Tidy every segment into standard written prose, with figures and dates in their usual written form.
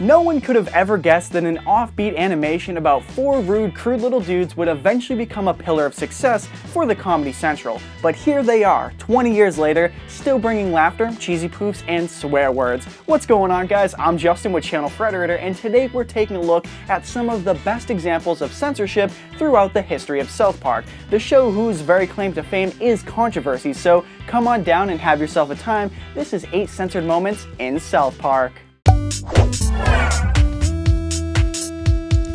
No one could have ever guessed that an offbeat animation about 4 rude, crude little dudes would eventually become a pillar of success for the Comedy Central, but here they are, 20 years later, still bringing laughter, cheesy poofs, and swear words. What's going on, guys? I'm Justin with channel Frederator, and today we're taking a look at some of the best examples of censorship throughout the history of South Park, the show whose very claim to fame is controversy, so come on down and have yourself a time. This is 8 censored moments in South Park.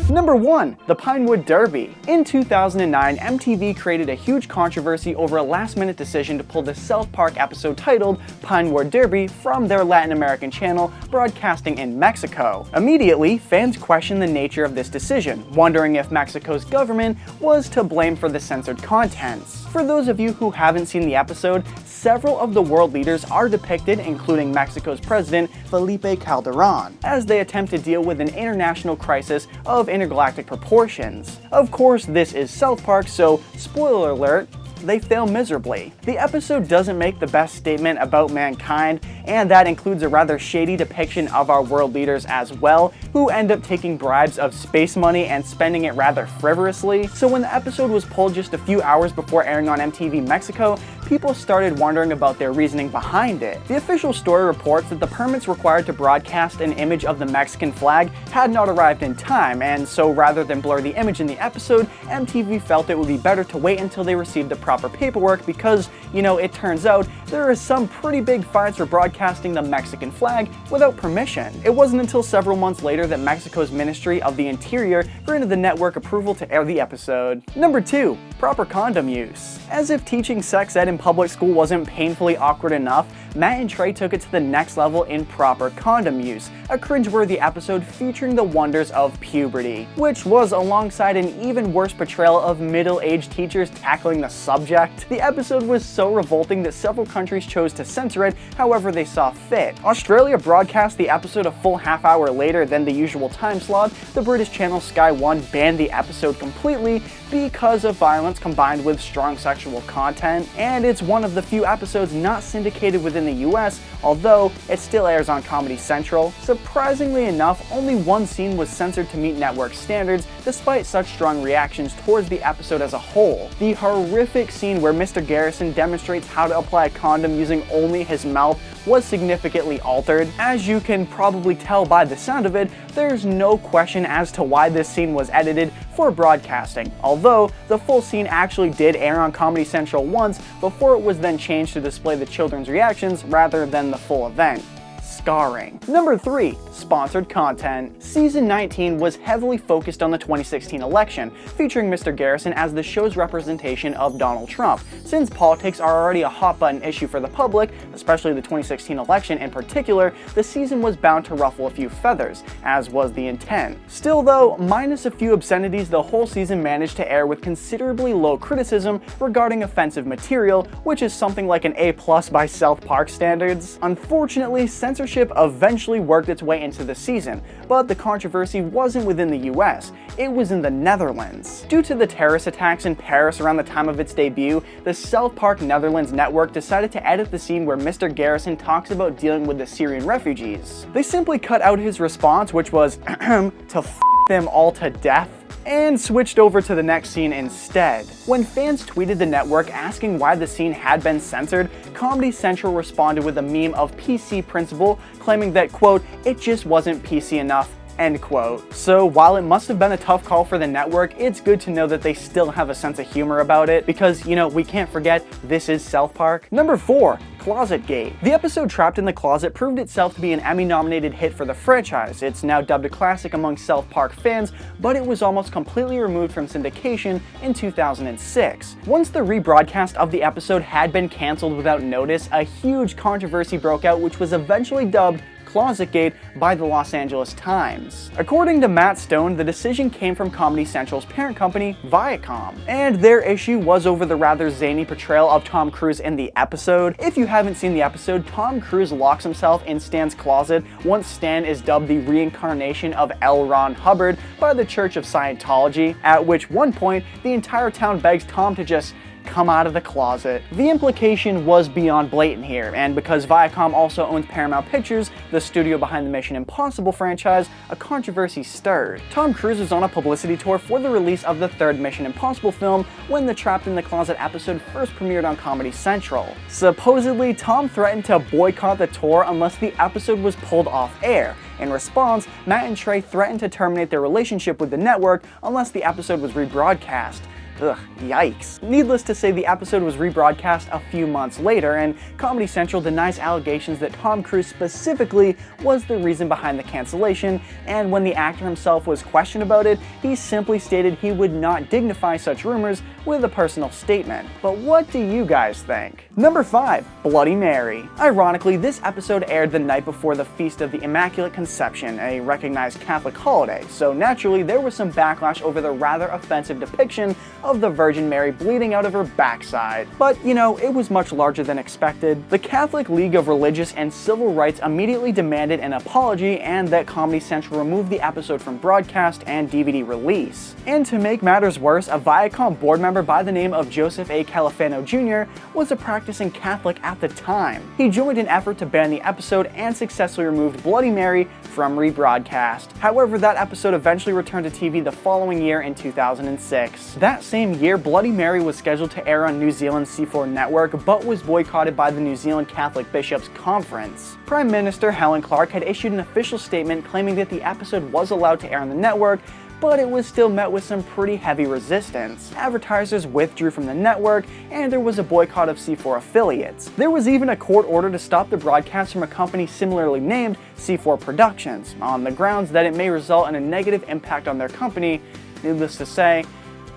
Number 1. The Pinewood Derby. In 2009, MTV created a huge controversy over a last-minute decision to pull the South Park episode titled Pinewood Derby from their Latin American channel, broadcasting in Mexico. Immediately, fans questioned the nature of this decision, wondering if Mexico's government was to blame for the censored contents. For those of you who haven't seen the episode, several of the world leaders are depicted, including Mexico's president, Felipe Calderon, as they attempt to deal with an international crisis of intergalactic proportions. Of course, this is South Park, so spoiler alert, they fail miserably. The episode doesn't make the best statement about mankind, and that includes a rather shady depiction of our world leaders as well, who end up taking bribes of space money and spending it rather frivolously. So when the episode was pulled just a few hours before airing on MTV Mexico, people started wondering about their reasoning behind it. The official story reports that the permits required to broadcast an image of the Mexican flag had not arrived in time, and so rather than blur the image in the episode, MTV felt it would be better to wait until they received the proper paperwork because, it turns out there are some pretty big fines for broadcasting the Mexican flag without permission. It wasn't until several months later that Mexico's Ministry of the Interior granted the network approval to air the episode. Number 2. Proper condom use. As if teaching sex ed in public school wasn't painfully awkward enough, Matt and Trey took it to the next level in proper condom use, a cringeworthy episode featuring the wonders of puberty, which was alongside an even worse portrayal of middle-aged teachers tackling the subject. The episode was so revolting that several countries chose to censor it however they saw fit. Australia broadcast the episode a full half-hour later than the usual time slot. The British channel Sky One banned the episode completely because of violence combined with strong sexual content, and it's one of the few episodes not syndicated within the US, although it still airs on Comedy Central. Surprisingly enough, only one scene was censored to meet network standards, despite such strong reactions towards the episode as a whole. The horrific scene where Mr. Garrison demonstrates how to apply a condom using only his mouth was significantly altered. As you can probably tell by the sound of it, there's no question as to why this scene was edited for broadcasting, although the full scene actually did air on Comedy Central once before it was then changed to display the children's reactions rather than the full event. Scarring. Number 3. Sponsored content. Season 19 was heavily focused on the 2016 election, featuring Mr. Garrison as the show's representation of Donald Trump. Since politics are already a hot-button issue for the public, especially the 2016 election in particular, the season was bound to ruffle a few feathers, as was the intent. Still though, minus a few obscenities, the whole season managed to air with considerably low criticism regarding offensive material, which is something like an A+ by South Park standards. Unfortunately, censorship eventually worked its way into the season, but the controversy wasn't within the US, it was in the Netherlands. Due to the terrorist attacks in Paris around the time of its debut, the South Park Netherlands network decided to edit the scene where Mr. Garrison talks about dealing with the Syrian refugees. They simply cut out his response, which was to f them all to death, and switched over to the next scene instead. When fans tweeted the network asking why the scene had been censored, Comedy Central responded with a meme of PC Principal, claiming that, quote, it just wasn't PC enough, end quote. So while it must have been a tough call for the network, it's good to know that they still have a sense of humor about it, because, we can't forget, this is South Park. Number 4. Closetgate. The episode Trapped in the Closet proved itself to be an Emmy-nominated hit for the franchise. It's now dubbed a classic among South Park fans, but it was almost completely removed from syndication in 2006. Once the rebroadcast of the episode had been cancelled without notice, a huge controversy broke out, which was eventually dubbed Closetgate by the Los Angeles Times. According to Matt Stone, the decision came from Comedy Central's parent company, Viacom, and their issue was over the rather zany portrayal of Tom Cruise in the episode. If you haven't seen the episode, Tom Cruise locks himself in Stan's closet once Stan is dubbed the reincarnation of L. Ron Hubbard by the Church of Scientology, at which one point the entire town begs Tom to just come out of the closet. The implication was beyond blatant here, and because Viacom also owns Paramount Pictures, the studio behind the Mission Impossible franchise, a controversy stirred. Tom Cruise was on a publicity tour for the release of the third Mission Impossible film when the Trapped in the Closet episode first premiered on Comedy Central. Supposedly, Tom threatened to boycott the tour unless the episode was pulled off air. In response, Matt and Trey threatened to terminate their relationship with the network unless the episode was rebroadcast. Ugh, yikes. Needless to say, the episode was rebroadcast a few months later, and Comedy Central denies allegations that Tom Cruise specifically was the reason behind the cancellation, and when the actor himself was questioned about it, he simply stated he would not dignify such rumors with a personal statement. But what do you guys think? Number 5. Bloody Mary. Ironically, this episode aired the night before the Feast of the Immaculate Conception, a recognized Catholic holiday, so naturally there was some backlash over the rather offensive depiction of the Virgin Mary bleeding out of her backside. But, you know, it was much larger than expected. The Catholic League of Religious and Civil Rights immediately demanded an apology and that Comedy Central remove the episode from broadcast and DVD release. And to make matters worse, a Viacom board member by the name of Joseph A. Califano Jr. was a practicing Catholic at the time. He joined an effort to ban the episode and successfully removed Bloody Mary from rebroadcast. However, that episode eventually returned to TV the following year in 2006. That same year, Bloody Mary was scheduled to air on New Zealand's C4 network, but was boycotted by the New Zealand Catholic Bishops' Conference. Prime Minister Helen Clark had issued an official statement claiming that the episode was allowed to air on the network, but it was still met with some pretty heavy resistance. Advertisers withdrew from the network, and there was a boycott of C4 affiliates. There was even a court order to stop the broadcast from a company similarly named C4 Productions, on the grounds that it may result in a negative impact on their company. Needless to say,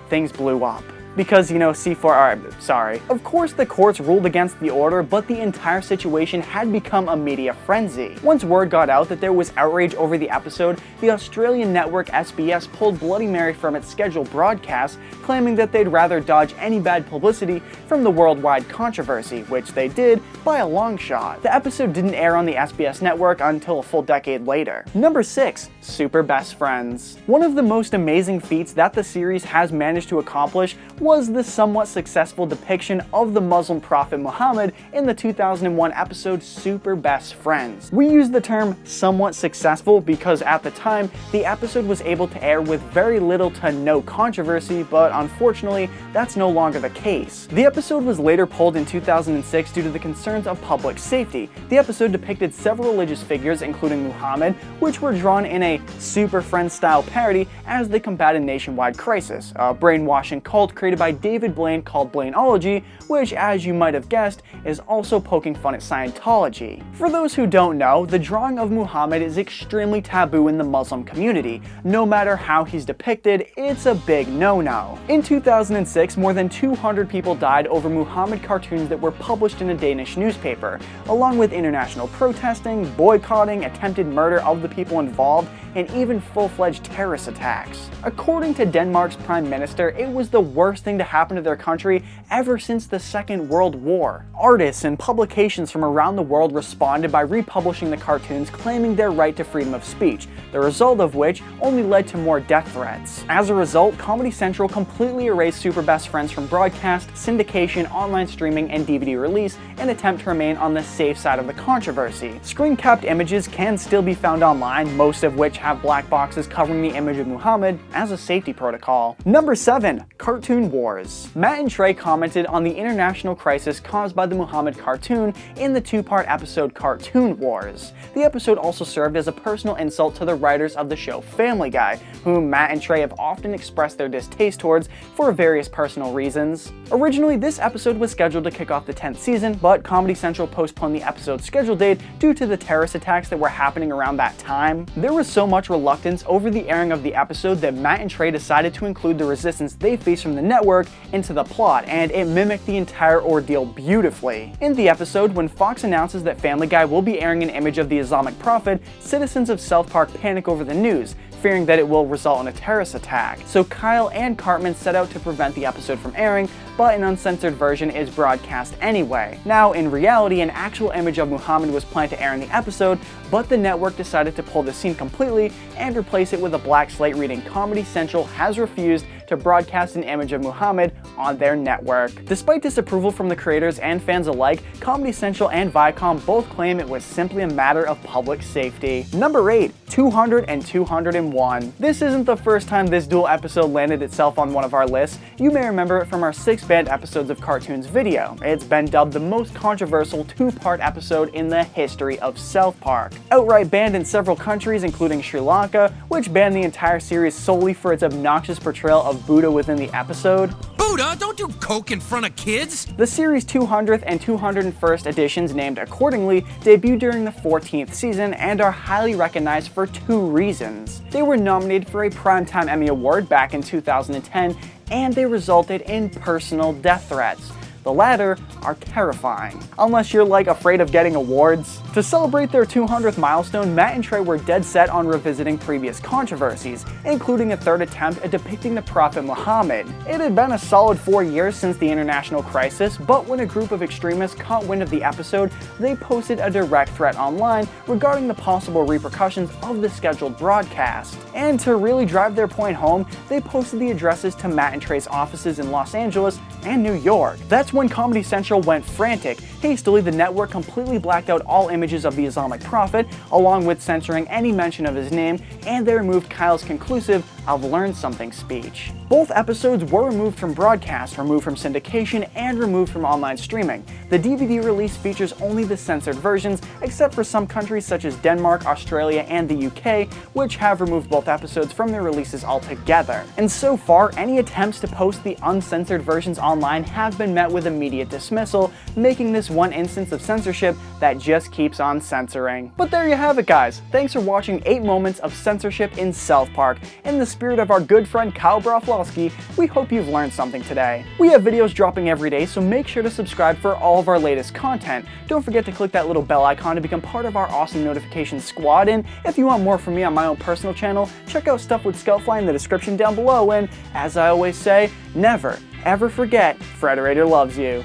things blew up. Because, you know, sorry. Of course the courts ruled against the order, but the entire situation had become a media frenzy. Once word got out that there was outrage over the episode, the Australian network SBS pulled Bloody Mary from its scheduled broadcast, claiming that they'd rather dodge any bad publicity from the worldwide controversy, which they did by a long shot. The episode didn't air on the SBS network until a full decade later. Number 6. Super Best Friends. One of the most amazing feats that the series has managed to accomplish was the somewhat successful depiction of the Muslim prophet Muhammad in the 2001 episode Super Best Friends. We use the term somewhat successful because at the time, the episode was able to air with very little to no controversy, but unfortunately, that's no longer the case. The episode was later pulled in 2006 due to the concerns of public safety. The episode depicted several religious figures, including Muhammad, which were drawn in a Super Friends style parody as they combat a nationwide crisis, a brainwashing cult created by David Blaine called Blaineology, which, as you might have guessed, is also poking fun at Scientology. For those who don't know, the drawing of Muhammad is extremely taboo in the Muslim community. No matter how he's depicted, it's a big no-no. In 2006, more than 200 people died over Muhammad cartoons that were published in a Danish newspaper, along with international protesting, boycotting, attempted murder of the people involved, and even full-fledged terrorist attacks. According to Denmark's Prime Minister, it was the worst thing to happen to their country ever since the Second World War. Artists and publications from around the world responded by republishing the cartoons, claiming their right to freedom of speech, the result of which only led to more death threats. As a result, Comedy Central completely erased Super Best Friends from broadcast, syndication, online streaming, and DVD release in an attempt to remain on the safe side of the controversy. Screen-capped images can still be found online, most of which have black boxes covering the image of Muhammad as a safety protocol. Number 7. Cartoon Wars. Matt and Trey commented on the international crisis caused by the Muhammad cartoon in the two-part episode Cartoon Wars. The episode also served as a personal insult to the writers of the show Family Guy, whom Matt and Trey have often expressed their distaste towards for various personal reasons. Originally, this episode was scheduled to kick off the 10th season, but Comedy Central postponed the episode's schedule date due to the terrorist attacks that were happening around that time. There was so much reluctance over the airing of the episode that Matt and Trey decided to include the resistance they faced from the network into the plot, and it mimicked the entire ordeal beautifully. In the episode, when Fox announces that Family Guy will be airing an image of the Islamic prophet, citizens of South Park panic over the news, fearing that it will result in a terrorist attack. So Kyle and Cartman set out to prevent the episode from airing, but an uncensored version is broadcast anyway. Now, in reality, an actual image of Muhammad was planned to air in the episode, but the network decided to pull the scene completely and replace it with a black slate reading Comedy Central has refused to broadcast an image of Muhammad on their network. Despite disapproval from the creators and fans alike, Comedy Central and Viacom both claim it was simply a matter of public safety. Number 8. 200 and 201. This isn't the first time this dual episode landed itself on one of our lists. You may remember it from our 6 banned episodes of cartoons video. It's been dubbed the most controversial 2-part episode in the history of South Park. Outright banned in several countries including Sri Lanka, which banned the entire series solely for its obnoxious portrayal of Buddha within the episode. Buddha, don't do coke in front of kids! The series' 200th and 201st editions, named accordingly, debuted during the 14th season and are highly recognized for 2 reasons. They were nominated for a Primetime Emmy Award back in 2010, and they resulted in personal death threats. The latter are terrifying, unless you're like afraid of getting awards. To celebrate their 200th milestone, Matt and Trey were dead set on revisiting previous controversies, including a 3rd attempt at depicting the Prophet Muhammad. It had been a solid 4 years since the international crisis, but when a group of extremists caught wind of the episode, they posted a direct threat online regarding the possible repercussions of the scheduled broadcast. And to really drive their point home, they posted the addresses to Matt and Trey's offices in Los Angeles and New York. That's when Comedy Central went frantic. Hastily, the network completely blacked out all images of the Islamic prophet, along with censoring any mention of his name, and they removed Kyle's conclusive "I've learned something" speech. Both episodes were removed from broadcast, removed from syndication, and removed from online streaming. The DVD release features only the censored versions, except for some countries such as Denmark, Australia, and the UK, which have removed both episodes from their releases altogether. And so far, any attempts to post the uncensored versions online have been met with immediate dismissal, making this one instance of censorship that just keeps on censoring. But there you have it, guys. Thanks for watching 8 moments of censorship in South Park. In the spirit of our good friend Kyle Broflovski, we hope you've learned something today. We have videos dropping every day, so make sure to subscribe for all of our latest content. Don't forget to click that little bell icon to become part of our awesome notification squad, and if you want more from me on my own personal channel, check out stuff with Scoutfly in the description down below, and as I always say, never, ever forget, Frederator loves you.